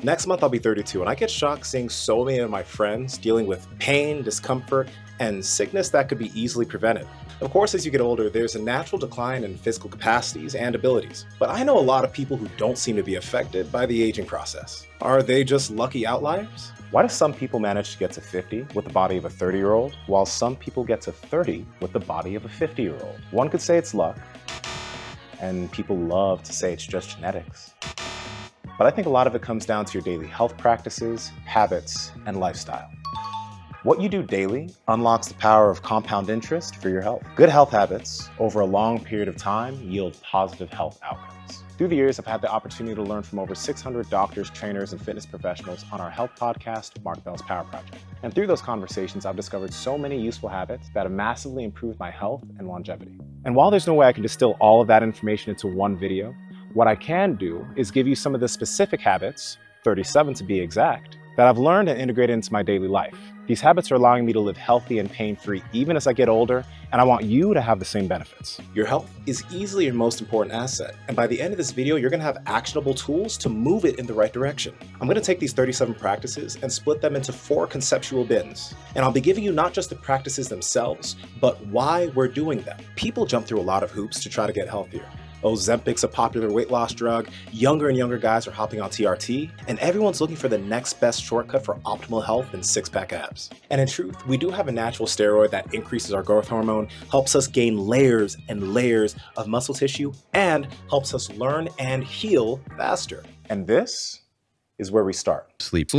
Next month I'll be 32, and I get shocked seeing so many of my friends dealing with pain, discomfort, and sickness that could be easily prevented. Of course, as you get older, there's a natural decline in physical capacities and abilities, but I know a lot of people who don't seem to be affected by the aging process. Are they just lucky outliers? Why do some people manage to get to 50 with the body of a 30-year-old, while some people get to 30 with the body of a 50-year-old? One could say it's luck, and people love to say it's just genetics. But I think a lot of it comes down to your daily health practices, habits, and lifestyle. What you do daily unlocks the power of compound interest for your health. Good health habits over a long period of time yield positive health outcomes. Through the years, I've had the opportunity to learn from over 600 doctors, trainers, and fitness professionals on our health podcast, Mark Bell's Power Project. And through those conversations, I've discovered so many useful habits that have massively improved my health and longevity. And while there's no way I can distill all of that information into one video, what I can do is give you some of the specific habits, 37 to be exact, that I've learned and integrated into my daily life. These habits are allowing me to live healthy and pain-free even as I get older, and I want you to have the same benefits. Your health is easily your most important asset, and by the end of this video, you're gonna have actionable tools to move it in the right direction. I'm gonna take these 37 practices and split them into 4 conceptual bins, and I'll be giving you not just the practices themselves, but why we're doing them. People jump through a lot of hoops to try to get healthier. Ozempic's a popular weight loss drug, younger and younger guys are hopping on TRT, and everyone's looking for the next best shortcut for optimal health and six-pack abs. And in truth, we do have a natural steroid that increases our growth hormone, helps us gain layers and layers of muscle tissue, and helps us learn and heal faster. And this is where we start. Sleep.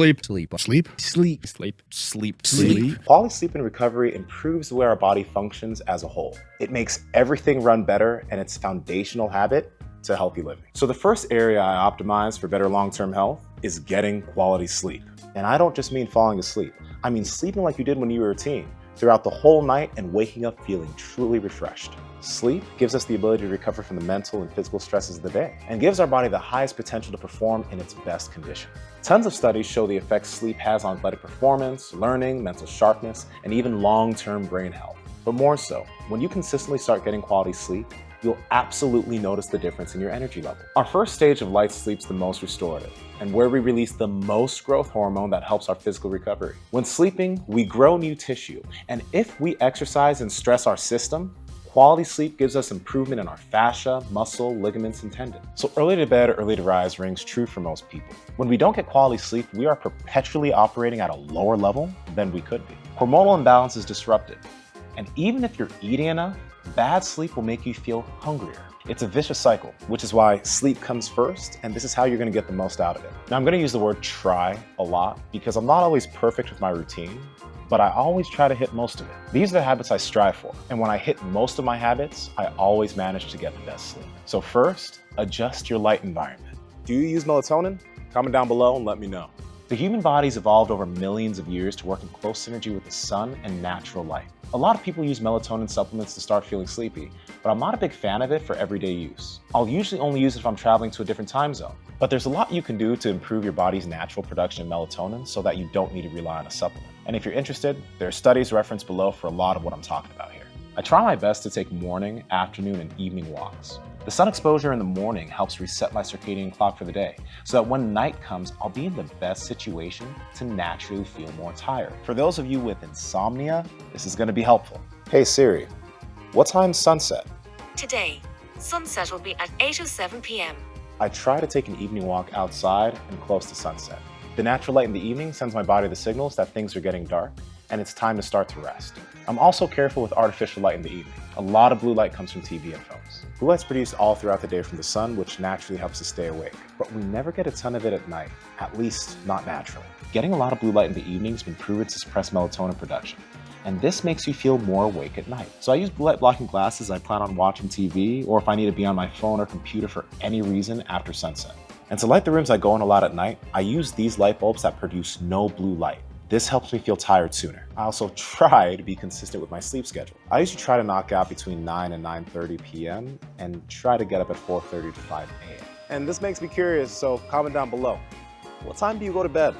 Quality sleep and recovery improves the way our body functions as a whole. It makes everything run better, and it's a foundational habit to healthy living. So the first area I optimize for better long-term health is getting quality sleep. And I don't just mean falling asleep. I mean sleeping like you did when you were a teen, throughout the whole night and waking up feeling truly refreshed. Sleep gives us the ability to recover from the mental and physical stresses of the day and gives our body the highest potential to perform in its best condition. Tons of studies show the effects sleep has on athletic performance, learning, mental sharpness, and even long-term brain health. But more so, when you consistently start getting quality sleep, you'll absolutely notice the difference in your energy level. Our first stage of light sleep's the most restorative, and where we release the most growth hormone that helps our physical recovery. When sleeping, we grow new tissue, and if we exercise and stress our system, quality sleep gives us improvement in our fascia, muscle, ligaments, and tendons. So early to bed, early to rise rings true for most people. When we don't get quality sleep, we are perpetually operating at a lower level than we could be. Hormonal imbalance is disrupted, and even if you're eating enough, bad sleep will make you feel hungrier. It's a vicious cycle, which is why sleep comes first, and this is how you're gonna get the most out of it. Now, I'm gonna use the word try a lot because I'm not always perfect with my routine, but I always try to hit most of it. These are the habits I strive for, and when I hit most of my habits, I always manage to get the best sleep. So first, adjust your light environment. Do you use melatonin? Comment down below and let me know. The human body's evolved over millions of years to work in close synergy with the sun and natural light. A lot of people use melatonin supplements to start feeling sleepy, but I'm not a big fan of it for everyday use. I'll usually only use it if I'm traveling to a different time zone. But there's a lot you can do to improve your body's natural production of melatonin so that you don't need to rely on a supplement. And if you're interested, there are studies referenced below for a lot of what I'm talking about here. I try my best to take morning, afternoon, and evening walks. The sun exposure in the morning helps reset my circadian clock for the day, so that when night comes, I'll be in the best situation to naturally feel more tired. For those of you with insomnia, this is gonna be helpful. Hey Siri, what time's sunset? Today, sunset will be at 8:07 p.m. I try to take an evening walk outside and close to sunset. The natural light in the evening sends my body the signals that things are getting dark, and it's time to start to rest. I'm also careful with artificial light in the evening. A lot of blue light comes from TV and phones. Blue light's produced all throughout the day from the sun, which naturally helps us stay awake. But we never get a ton of it at night, at least not naturally. Getting a lot of blue light in the evening has been proven to suppress melatonin production, and this makes you feel more awake at night. So I use blue light blocking glasses I plan on watching TV, or if I need to be on my phone or computer for any reason after sunset. And to light the rooms I go in a lot at night, I use these light bulbs that produce no blue light. This helps me feel tired sooner. I also try to be consistent with my sleep schedule. I usually try to knock out between 9 and 9:30 p.m. and try to get up at 4:30 to 5 a.m. And this makes me curious, so comment down below. What time do you go to bed?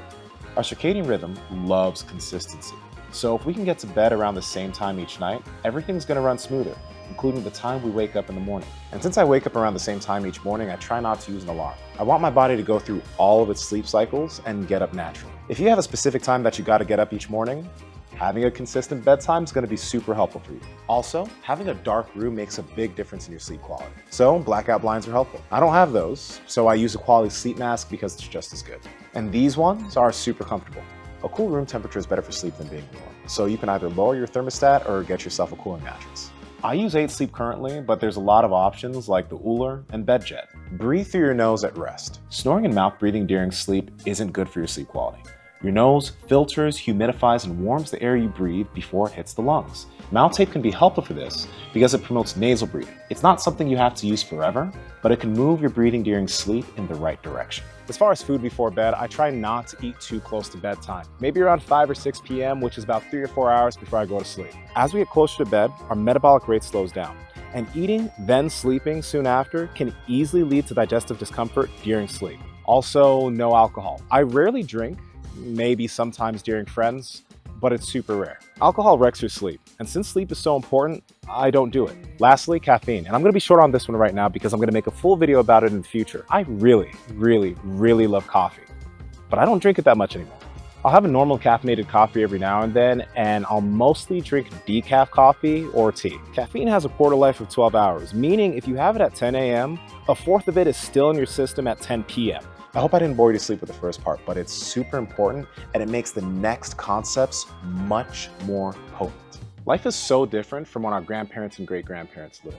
Our circadian rhythm loves consistency. So if we can get to bed around the same time each night, everything's gonna run smoother, including the time we wake up in the morning. And since I wake up around the same time each morning, I try not to use an alarm. I want my body to go through all of its sleep cycles and get up naturally. If you have a specific time that you gotta get up each morning, having a consistent bedtime is going to be super helpful for you. Also, having a dark room makes a big difference in your sleep quality. So blackout blinds are helpful. I don't have those, so I use a quality sleep mask because it's just as good. And these ones are super comfortable. A cool room temperature is better for sleep than being warm, so you can either lower your thermostat or get yourself a cooling mattress. I use 8 Sleep currently, but there's a lot of options like the Ooler and BedJet. Breathe through your nose at rest. Snoring and mouth breathing during sleep isn't good for your sleep quality. Your nose filters, humidifies, and warms the air you breathe before it hits the lungs. Mouth tape can be helpful for this because it promotes nasal breathing. It's not something you have to use forever, but it can move your breathing during sleep in the right direction. As far as food before bed, I try not to eat too close to bedtime. Maybe around 5 or 6 p.m., which is about 3 or 4 hours before I go to sleep. As we get closer to bed, our metabolic rate slows down, and eating, then sleeping soon after can easily lead to digestive discomfort during sleep. Also, no alcohol. I rarely drink, maybe sometimes during friends, but it's super rare. Alcohol wrecks your sleep, and since sleep is so important, I don't do it. Lastly, caffeine, and I'm gonna be short on this one right now because I'm gonna make a full video about it in the future. I really love coffee, but I don't drink it that much anymore. I'll have a normal caffeinated coffee every now and then, and I'll mostly drink decaf coffee or tea. Caffeine has a quarter life of 12 hours, meaning if you have it at 10 a.m., a fourth of it is still in your system at 10 p.m. I hope I didn't bore you to sleep with the first part, but it's super important and it makes the next concepts much more potent. Life is so different from when our grandparents and great-grandparents lived.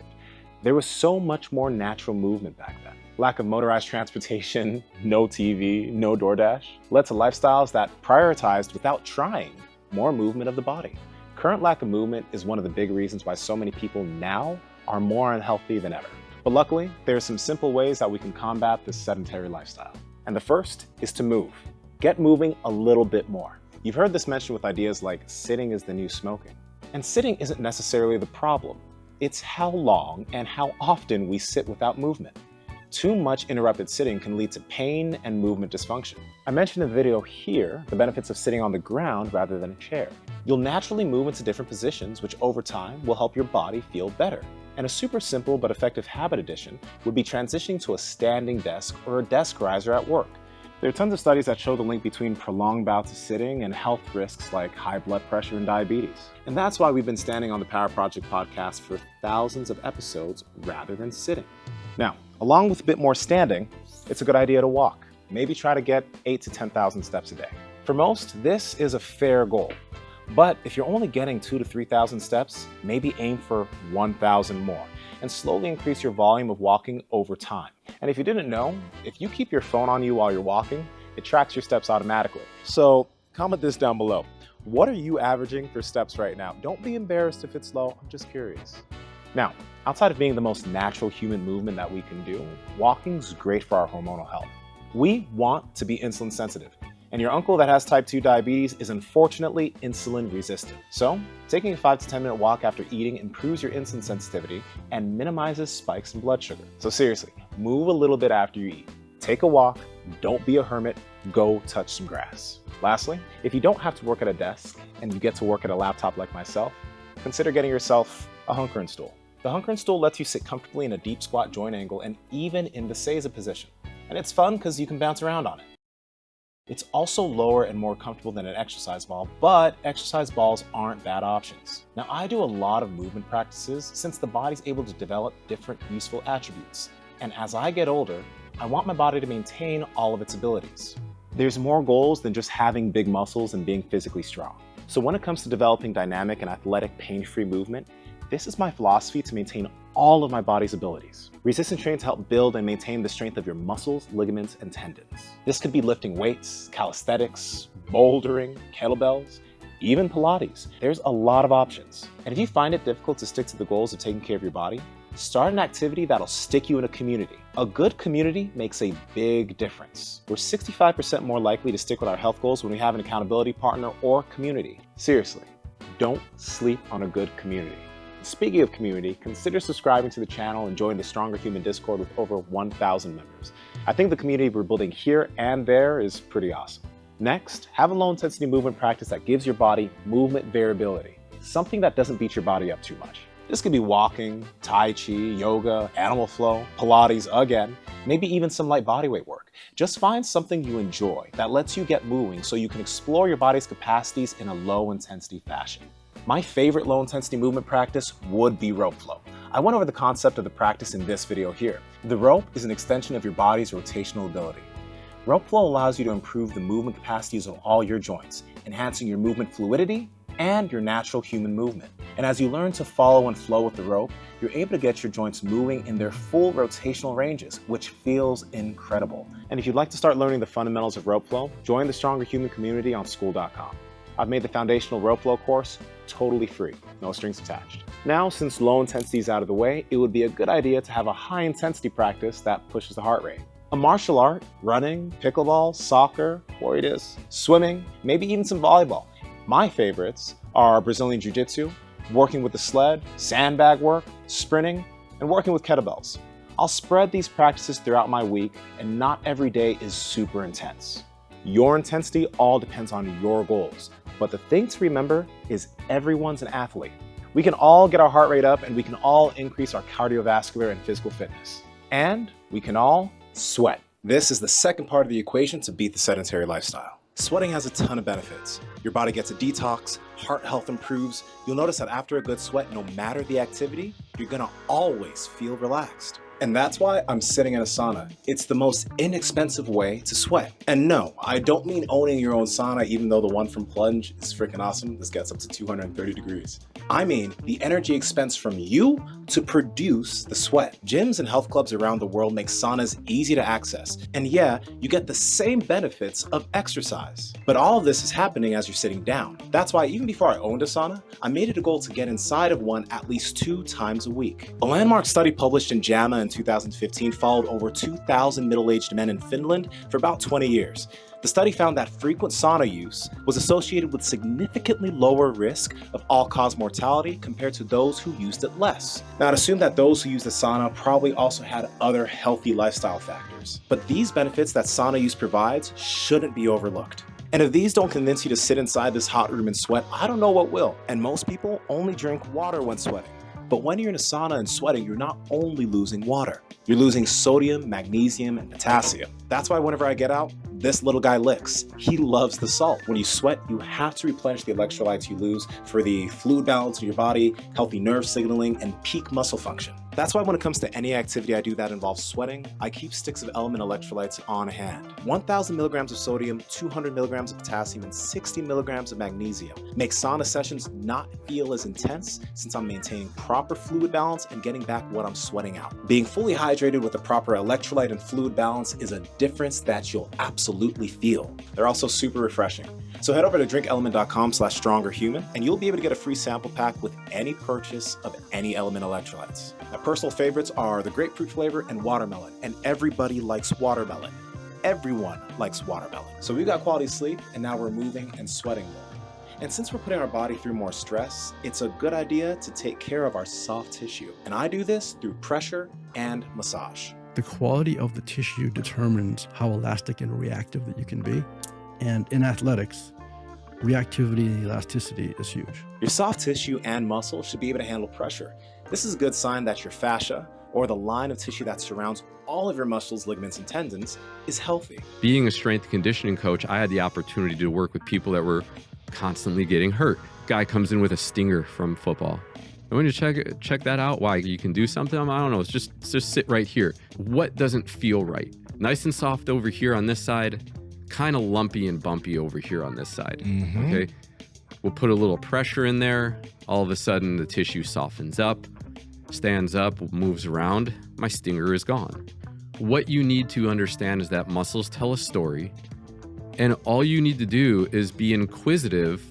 There was so much more natural movement back then. Lack of motorized transportation, no TV, no DoorDash, led to lifestyles that prioritized, without trying, more movement of the body. Current lack of movement is one of the big reasons why so many people now are more unhealthy than ever. But luckily, there are some simple ways that we can combat this sedentary lifestyle. And the first is to move. Get moving a little bit more. You've heard this mentioned with ideas like sitting is the new smoking. And sitting isn't necessarily the problem. It's how long and how often we sit without movement. Too much interrupted sitting can lead to pain and movement dysfunction. I mentioned in the video here the benefits of sitting on the ground rather than a chair. You'll naturally move into different positions, which over time will help your body feel better. And a super simple but effective habit addition would be transitioning to a standing desk or a desk riser at work. There are tons of studies that show the link between prolonged bouts of sitting and health risks like high blood pressure and diabetes. And that's why we've been standing on the Power Project podcast for thousands of episodes rather than sitting. Now, along with a bit more standing, it's a good idea to walk. Maybe try to get 8,000 to 10,000 steps a day. For most, this is a fair goal. But if you're only getting 2,000 to 3,000 steps, maybe aim for 1,000 more and slowly increase your volume of walking over time. And if you didn't know, if you keep your phone on you while you're walking, it tracks your steps automatically. So comment this down below. What are you averaging for steps right now? Don't be embarrassed if it's low, I'm just curious. Now, outside of being the most natural human movement that we can do, walking's great for our hormonal health. We want to be insulin sensitive. And your uncle that has type 2 diabetes is unfortunately insulin resistant. So, taking a 5 to 10 minute walk after eating improves your insulin sensitivity and minimizes spikes in blood sugar. So seriously, move a little bit after you eat. Take a walk, don't be a hermit, go touch some grass. Lastly, if you don't have to work at a desk and you get to work at a laptop like myself, consider getting yourself a hunkering stool. The hunkering stool lets you sit comfortably in a deep squat joint angle and even in the seiza position. And it's fun because you can bounce around on it. It's also lower and more comfortable than an exercise ball, but exercise balls aren't bad options. Now, I do a lot of movement practices since the body's able to develop different useful attributes. And as I get older, I want my body to maintain all of its abilities. There's more goals than just having big muscles and being physically strong. So when it comes to developing dynamic and athletic pain-free movement, this is my philosophy to maintain all of my body's abilities. Resistance trains help build and maintain the strength of your muscles, ligaments, and tendons. This could be lifting weights, calisthenics, bouldering, kettlebells, even Pilates. There's a lot of options. And if you find it difficult to stick to the goals of taking care of your body, start an activity that'll stick you in a community. A good community makes a big difference. We're 65% more likely to stick with our health goals when we have an accountability partner or community. Seriously, don't sleep on a good community. Speaking of community, consider subscribing to the channel and join the Stronger Human Discord with over 1,000 members. I think the community we're building here and there is pretty awesome. Next, have a low intensity movement practice that gives your body movement variability, something that doesn't beat your body up too much. This could be walking, Tai Chi, yoga, animal flow, Pilates again, maybe even some light bodyweight work. Just find something you enjoy that lets you get moving so you can explore your body's capacities in a low intensity fashion. My favorite low intensity movement practice would be rope flow. I went over the concept of the practice in this video here. The rope is an extension of your body's rotational ability. Rope flow allows you to improve the movement capacities of all your joints, enhancing your movement fluidity and your natural human movement. And as you learn to follow and flow with the rope, you're able to get your joints moving in their full rotational ranges, which feels incredible. And if you'd like to start learning the fundamentals of rope flow, join the Stronger Human community on SKool.com. I've made the foundational rope flow course totally free, no strings attached. Now, since low intensity is out of the way, it would be a good idea to have a high intensity practice that pushes the heart rate. A martial art, running, pickleball, soccer, warrior disc, swimming, maybe even some volleyball. My favorites are Brazilian Jiu-Jitsu, working with the sled, sandbag work, sprinting, and working with kettlebells. I'll spread these practices throughout my week, and not every day is super intense. Your intensity all depends on your goals, but the thing to remember is everyone's an athlete. We can all get our heart rate up, and we can all increase our cardiovascular and physical fitness. And we can all sweat. This is the second part of the equation to beat the sedentary lifestyle. Sweating has a ton of benefits. Your body gets a detox, heart health improves. You'll notice that after a good sweat, no matter the activity, you're gonna always feel relaxed. And that's why I'm sitting in a sauna. It's the most inexpensive way to sweat. And no, I don't mean owning your own sauna, even though the one from Plunge is freaking awesome. This gets up to 230 degrees. I mean the energy expense from you to produce the sweat. Gyms and health clubs around the world make saunas easy to access. And yeah, you get the same benefits of exercise. But all of this is happening as you're sitting down. That's why even before I owned a sauna, I made it a goal to get inside of one at least 2 times a week. A landmark study published in JAMA in 2015 followed over 2,000 middle-aged men in Finland for about 20 years. The study found that frequent sauna use was associated with significantly lower risk of all-cause mortality compared to those who used it less. Now, I'd assume that those who used the sauna probably also had other healthy lifestyle factors. But these benefits that sauna use provides shouldn't be overlooked. And if these don't convince you to sit inside this hot room and sweat, I don't know what will. And most people only drink water when sweating. But when you're in a sauna and sweating, you're not only losing water, you're losing sodium, magnesium, and potassium. That's why whenever I get out, this little guy licks. He loves the salt. When you sweat, you have to replenish the electrolytes you lose for the fluid balance in your body, healthy nerve signaling, and peak muscle function. That's why when it comes to any activity I do that involves sweating, I keep sticks of element electrolytes on hand. 1,000 milligrams of sodium, 200 milligrams of potassium, and 60 milligrams of magnesium make sauna sessions not feel as intense since I'm maintaining proper fluid balance and getting back what I'm sweating out. Being fully hydrated with a proper electrolyte and fluid balance is a difference that you'll absolutely feel. They're also super refreshing. So head over to drinkelement.com/strongerhuman and you'll be able to get a free sample pack with any purchase of any Element electrolytes. My personal favorites are the grapefruit flavor and watermelon, and everybody likes watermelon. Everyone likes watermelon. So we got quality sleep, and now we're moving and sweating more. And since we're putting our body through more stress, it's a good idea to take care of our soft tissue. And I do this through pressure and massage. The quality of the tissue determines how elastic and reactive that you can be. And in athletics, reactivity and elasticity is huge. Your soft tissue and muscle should be able to handle pressure. This is a good sign that your fascia, or the line of tissue that surrounds all of your muscles, ligaments, and tendons, is healthy. Being a strength conditioning coach, I had the opportunity to work with people that were constantly getting hurt. Guy comes in with a stinger from football. I want you to check that out. Why? You can do something? I don't know. It's just sit right here. What doesn't feel right? Nice and soft over here on this side, kind of lumpy and bumpy over here on this side. Okay. We'll put a little pressure in there. All of a sudden, the tissue softens up, stands up, moves around. My stinger is gone. What you need to understand is that muscles tell a story, and all you need to do is be inquisitive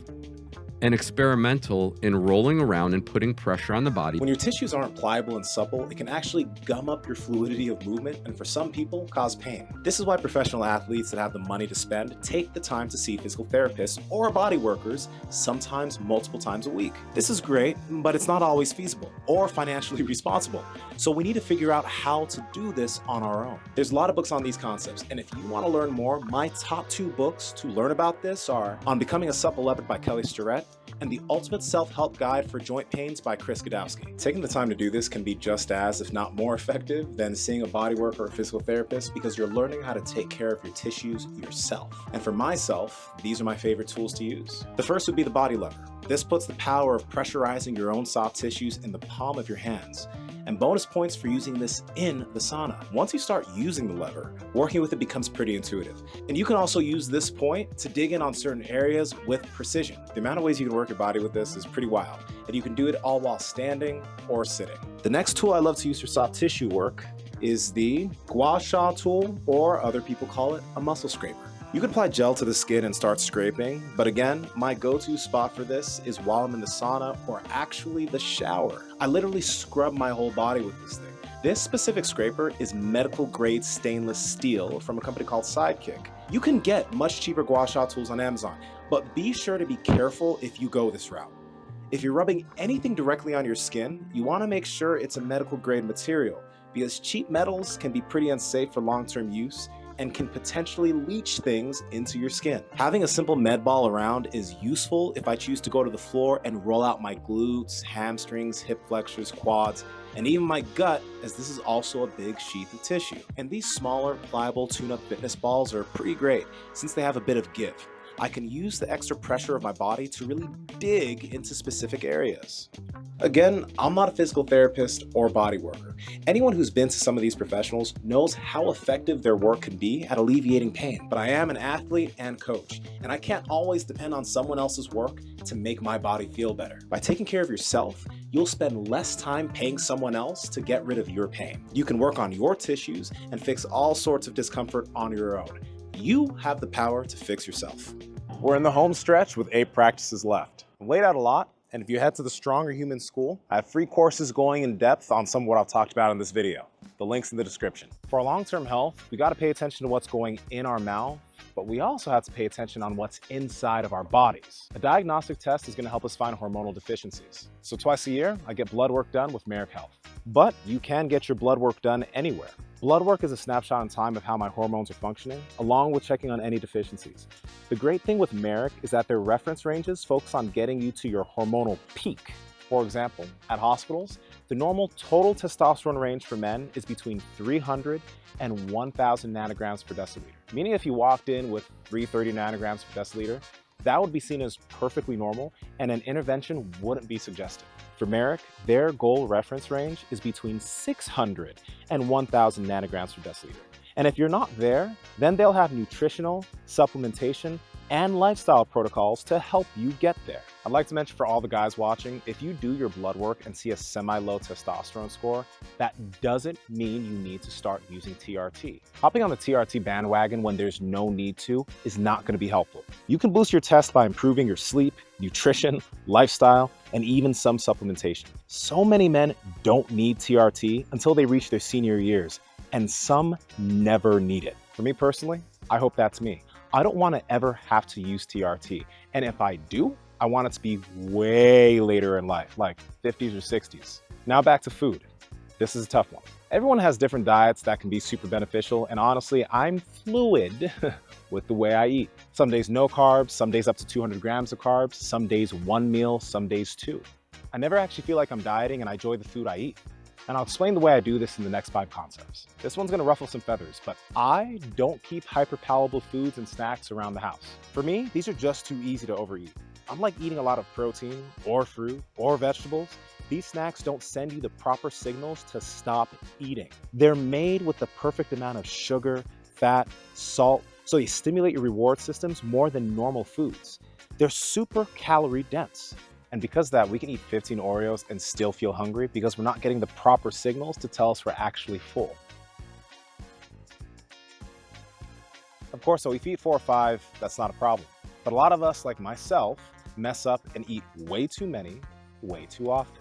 and experimental in rolling around and putting pressure on the body. When your tissues aren't pliable and supple, it can actually gum up your fluidity of movement and for some people cause pain. This is why professional athletes that have the money to spend take the time to see physical therapists or body workers, sometimes multiple times a week. This is great, but it's not always feasible or financially responsible. So we need to figure out how to do this on our own. There's a lot of books on these concepts, and if you want to learn more, my top 2 books to learn about this are On Becoming a Supple Leopard by Kelly Starrett and The Ultimate Self-Help Guide for Joint Pains by Chris Godowski. Taking the time to do this can be just as, if not more effective than seeing a body worker or a physical therapist because you're learning how to take care of your tissues yourself. And for myself, these are my favorite tools to use. The first would be the body lever. This puts the power of pressurizing your own soft tissues in the palm of your hands. And bonus points for using this in the sauna. Once you start using the lever, working with it becomes pretty intuitive. And you can also use this point to dig in on certain areas with precision. The amount of ways you can work your body with this is pretty wild, and you can do it all while standing or sitting. The next tool I love to use for soft tissue work is the gua sha tool, or other people call it a muscle scraper. You can apply gel to the skin and start scraping, but again, my go-to spot for this is while I'm in the sauna or actually the shower. I literally scrub my whole body with this thing. This specific scraper is medical grade stainless steel from a company called Sidekick. You can get much cheaper gua sha tools on Amazon, but be sure to be careful if you go this route. If you're rubbing anything directly on your skin, you want to make sure it's a medical grade material because cheap metals can be pretty unsafe for long-term use and can potentially leach things into your skin. Having a simple med ball around is useful if I choose to go to the floor and roll out my glutes, hamstrings, hip flexors, quads, and even my gut, as this is also a big sheath of tissue. And these smaller, pliable tune-up fitness balls are pretty great since they have a bit of give. I can use the extra pressure of my body to really dig into specific areas. Again, I'm not a physical therapist or body worker. Anyone who's been to some of these professionals knows how effective their work can be at alleviating pain, but I am an athlete and coach, and I can't always depend on someone else's work to make my body feel better. By taking care of yourself, you'll spend less time paying someone else to get rid of your pain. You can work on your tissues and fix all sorts of discomfort on your own. You have the power to fix yourself. We're in the home stretch with 8 practices left. I've laid out a lot, and if you head to the Stronger Human School, I have free courses going in depth on some of what I've talked about in this video. The link's in the description. For our long-term health, we gotta pay attention to what's going in our mouth, but we also have to pay attention on what's inside of our bodies. A diagnostic test is gonna help us find hormonal deficiencies. So twice a year, I get blood work done with Merrick Health. But you can get your blood work done anywhere. Blood work is a snapshot in time of how my hormones are functioning, along with checking on any deficiencies. The great thing with Merrick is that their reference ranges focus on getting you to your hormonal peak. For example, at hospitals, the normal total testosterone range for men is between 300 and 1,000 nanograms per deciliter. Meaning if you walked in with 330 nanograms per deciliter, that would be seen as perfectly normal and an intervention wouldn't be suggested. For Merrick, their goal reference range is between 600 and 1,000 nanograms per deciliter. And if you're not there, then they'll have nutritional, supplementation, and lifestyle protocols to help you get there. I'd like to mention for all the guys watching, if you do your blood work and see a semi-low testosterone score, that doesn't mean you need to start using TRT. Hopping on the TRT bandwagon when there's no need to is not going to be helpful. You can boost your test by improving your sleep, nutrition, lifestyle, and even some supplementation. So many men don't need TRT until they reach their senior years, and some never need it. For me personally, I hope that's me. I don't want to ever have to use TRT, and if I do, I want it to be way later in life, like 50s or 60s. Now back to food. This is a tough one. Everyone has different diets that can be super beneficial, and honestly, I'm fluid with the way I eat. Some days no carbs, some days up to 200 grams of carbs, some days 1 meal, some days 2. I never actually feel like I'm dieting, and I enjoy the food I eat. And I'll explain the way I do this in the next 5 concepts. This one's gonna ruffle some feathers, but I don't keep hyper-palatable foods and snacks around the house. For me, these are just too easy to overeat. Unlike eating a lot of protein, or fruit, or vegetables, these snacks don't send you the proper signals to stop eating. They're made with the perfect amount of sugar, fat, salt, so they stimulate your reward systems more than normal foods. They're super calorie dense. And because of that, we can eat 15 Oreos and still feel hungry because we're not getting the proper signals to tell us we're actually full. Of course, so if you eat 4 or 5, that's not a problem. But a lot of us, like myself, mess up and eat way too many, way too often.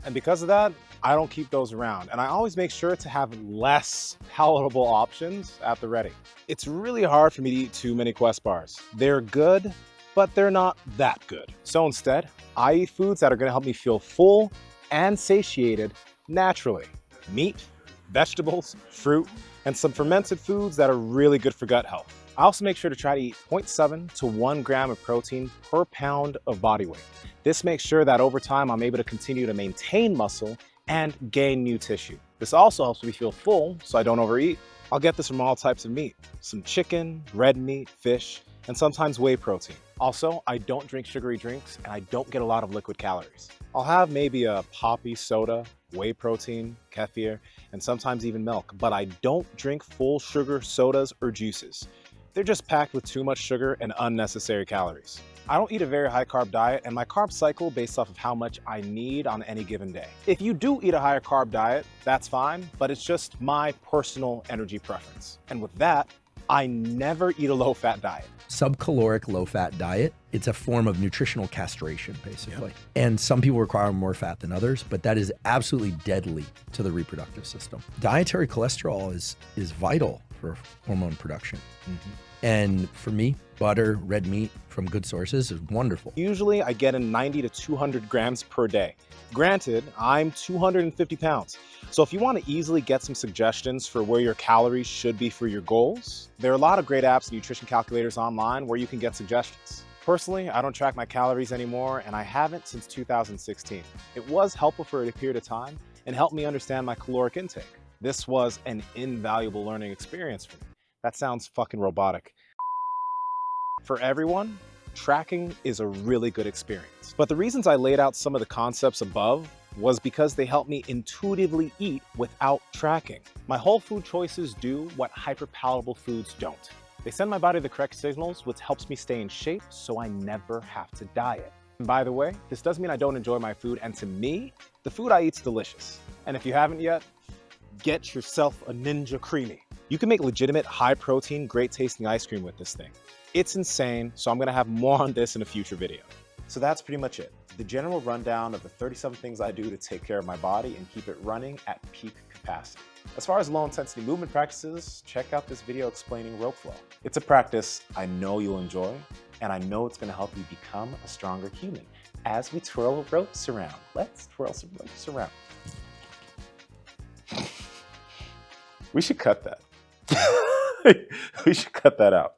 And because of that, I don't keep those around. And I always make sure to have less palatable options at the ready. It's really hard for me to eat too many Quest bars. They're good, but they're not that good. So instead, I eat foods that are gonna help me feel full and satiated naturally. Meat, vegetables, fruit, and some fermented foods that are really good for gut health. I also make sure to try to eat 0.7 to 1 gram of protein per pound of body weight. This makes sure that over time I'm able to continue to maintain muscle and gain new tissue. This also helps me feel full so I don't overeat. I'll get this from all types of meat, some chicken, red meat, fish, and sometimes whey protein. Also, I don't drink sugary drinks and I don't get a lot of liquid calories. I'll have maybe a poppy soda, whey protein, kefir, and sometimes even milk, but I don't drink full sugar sodas or juices. They're just packed with too much sugar and unnecessary calories. I don't eat a very high carb diet, and my carb cycle based off of how much I need on any given day. If you do eat a higher carb diet, that's fine, but it's just my personal energy preference. And with that, I never eat a low-fat diet. Subcaloric low-fat diet, it's a form of nutritional castration, basically. And some people require more fat than others, but that is absolutely deadly to the reproductive system. Dietary cholesterol is vital for hormone production. And for me, butter, red meat from good sources is wonderful. Usually I get in 90 to 200 grams per day. Granted, I'm 250 pounds. So if you want to easily get some suggestions for where your calories should be for your goals, there are a lot of great apps and nutrition calculators online where you can get suggestions. Personally, I don't track my calories anymore, and I haven't since 2016. It was helpful for a period of time and helped me understand my caloric intake. This was an invaluable learning experience for me. That sounds fucking robotic. For everyone, tracking is a really good experience. But the reasons I laid out some of the concepts above was because they help me intuitively eat without tracking. My whole food choices do what hyperpalatable foods don't. They send my body the correct signals, which helps me stay in shape so I never have to diet. And by the way, this doesn't mean I don't enjoy my food, and to me, the food I eat's delicious. And if you haven't yet, get yourself a Ninja Creamy. You can make legitimate, high-protein, great-tasting ice cream with this thing. It's insane, so I'm gonna have more on this in a future video. So that's pretty much it. The general rundown of the 37 things I do to take care of my body and keep it running at peak capacity. As far as low-intensity movement practices, check out this video explaining rope flow. It's a practice I know you'll enjoy, and I know it's gonna help you become a stronger human as we twirl ropes around. Let's twirl some ropes around. We should cut that. We should cut that out.